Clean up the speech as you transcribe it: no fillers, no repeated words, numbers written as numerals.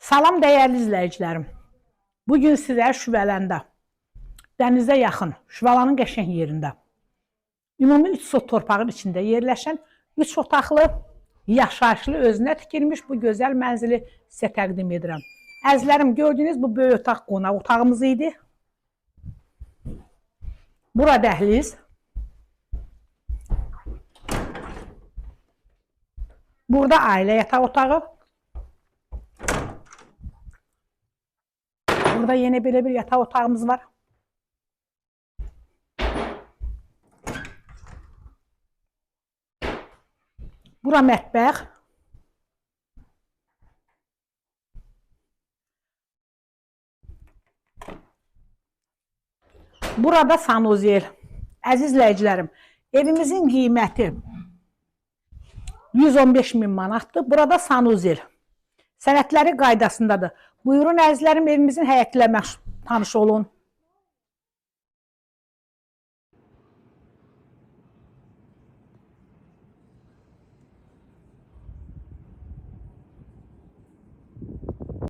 Salam dəyərli izləyicilərim. Bugün sizə Şüvələndə, dənizə yaxın, Şüvalanın qəşəng yerində, ümumi 3 sot torpağın içində yerləşən 3 otaqlı, yaşayışlı özünə tikilmiş bu gözəl mənzili sizə təqdim edirəm. Əzizlərim, gördüyünüz bu böyük otaq qonaq otağımız idi. Bura dəhliz. Burada ailə yataq otağı. Burada yeni belə bir yataq otağımız var. Bura mətbəx. Burada sanuzel. Əziz izləyicilərim, evimizin qiyməti 115.000 manatdır. Burada sanuzel. Sənədləri qaydasındadır. Buyurun əzizlərim, evimizin həyətilə tanış olun.